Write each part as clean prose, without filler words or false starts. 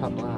ผักว่า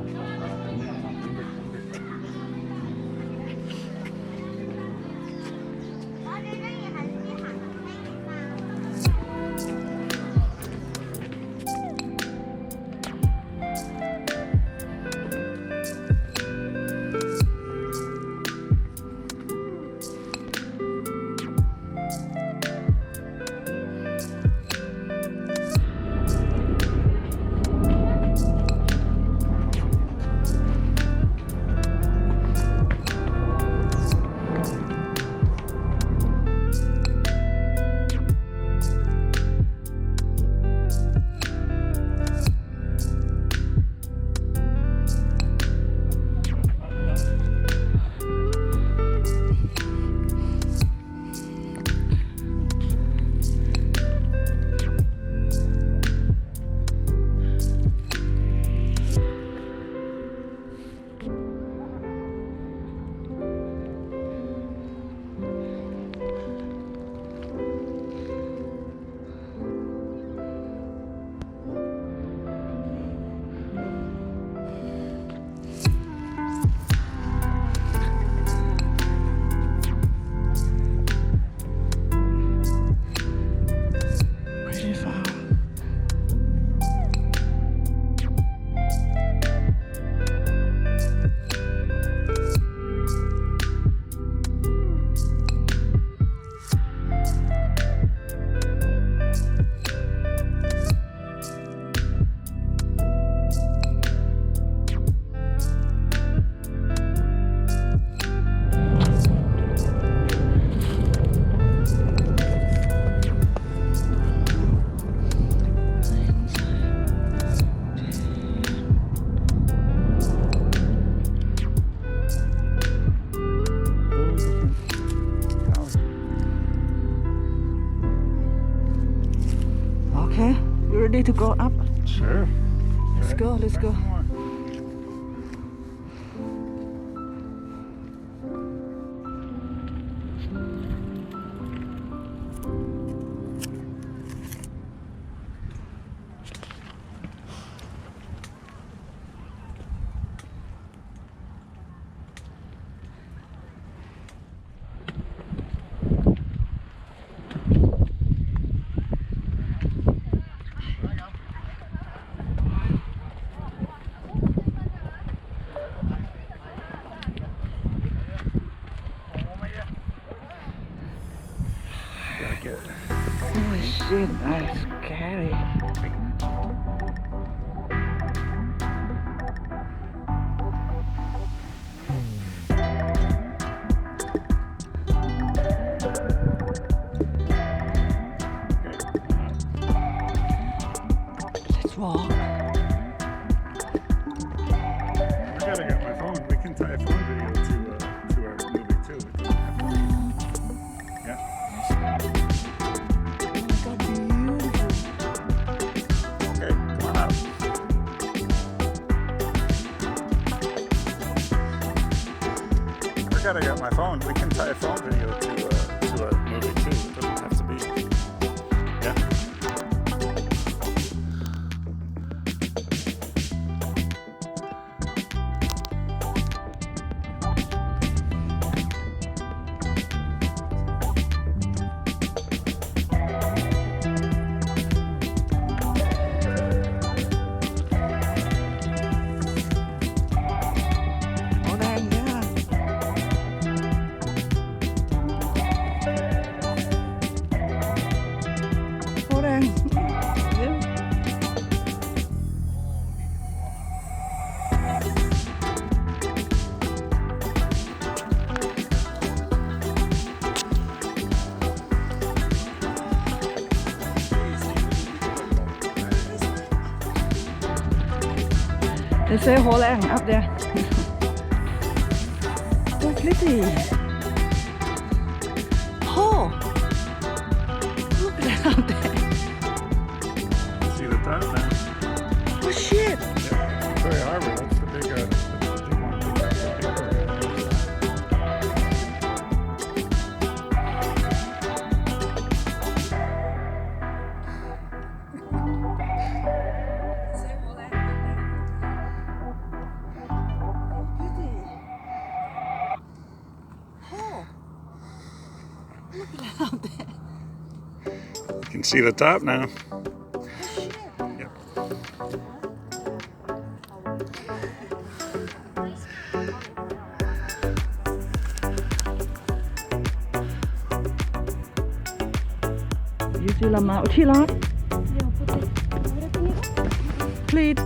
Okay, you ready to go up? Sure. Let's go, let's go. Oh shit, that's scary. Let's walk. I gotta get my phone. We can tie a phone video to our movie too. It doesn't have to be. Yeah. Okay, come on out. I gotta get my phone. We can tie a phone video to our movie too. It doesn't have to be. Yeah. They say Holland up there. So pretty. Oh, look at that up there. See the top now? Oh shit. Yeah, Victoria Harbor. That's the big one. That's the big one. up there. You can see the top now. Yep. You see Lama Utila? Please.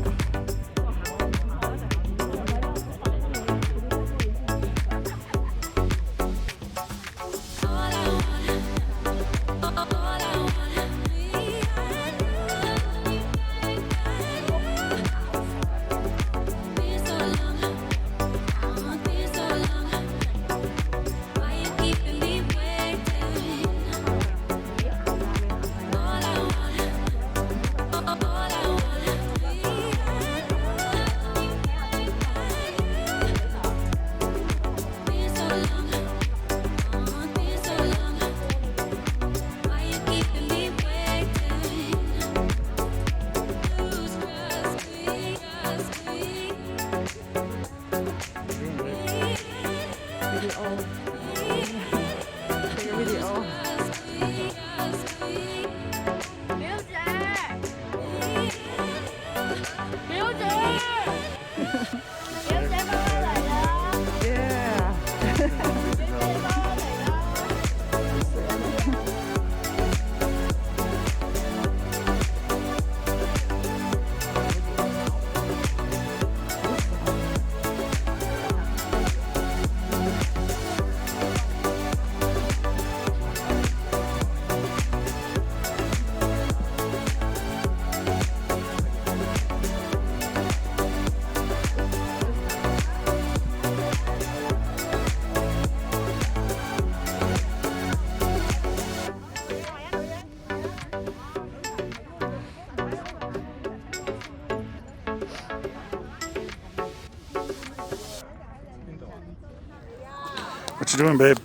What you doing, babe?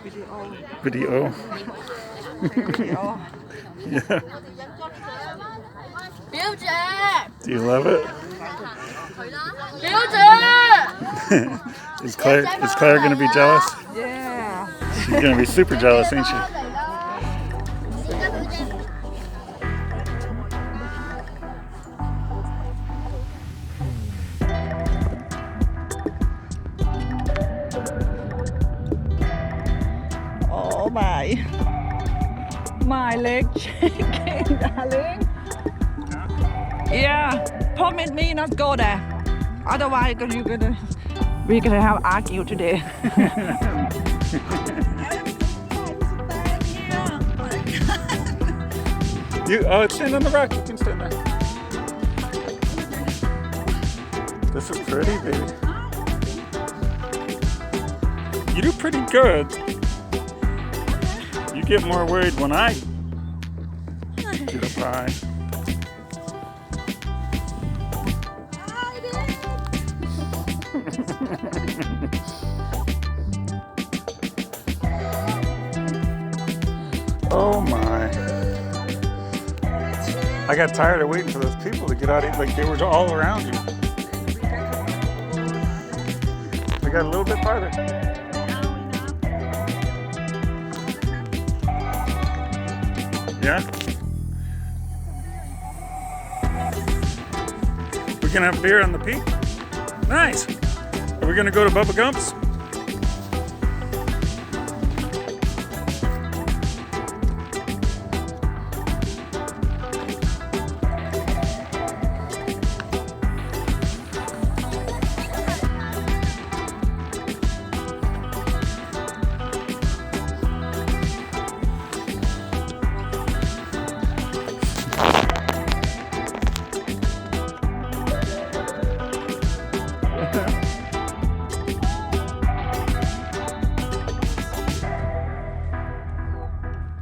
Video. Video. Video. Yeah. Biểu姐 Do you love it? 表姐 Is Claire gonna be jealous? Yeah. She's gonna be super jealous, ain't she? Oh my leg shaking, darling. Yeah, promise me not go there. Otherwise, we're gonna have argue today. Stand on the rock. You can stand there. This is pretty, baby. You do pretty good. You get more worried when I get up high. Oh my. I got tired of waiting for those people to get out. Like they were all around you. I got a little bit farther. Yeah? We can have beer on the peak? Nice! Are we gonna go to Bubba Gump's?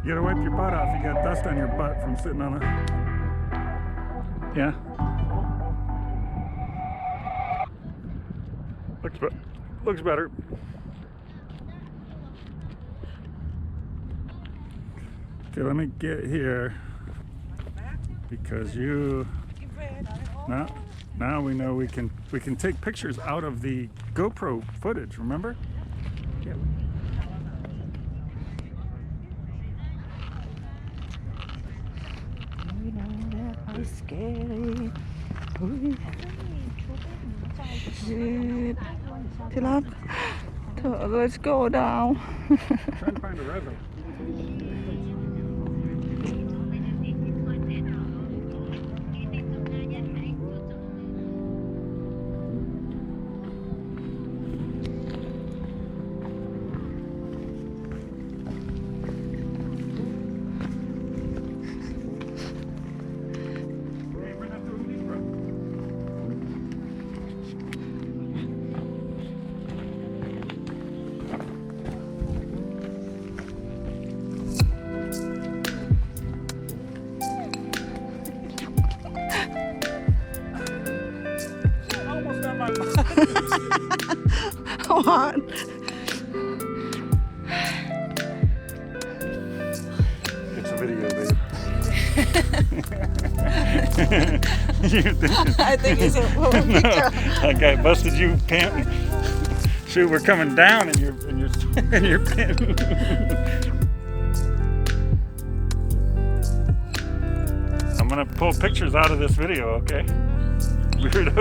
You gotta wipe your butt off. You got dust on your butt from sitting on it. Yeah. Looks better. Okay, let me get here because you. Now we know we can take pictures out of the GoPro footage. Remember? Yeah. It's scary. อุ๊ย Shit. ที่รักเธอ let's go down. Trying to find a river. Almost on my What? It's a video, babe. You think I think it's a picture. that guy busted you panting. Shoot, we're coming down and you're panting. I'm gonna pull pictures out of this video, okay? Weirdo.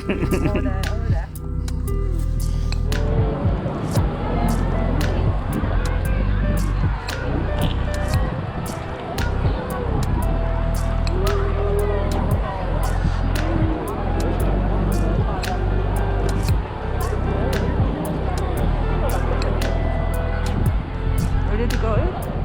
Over there. Ready to go in?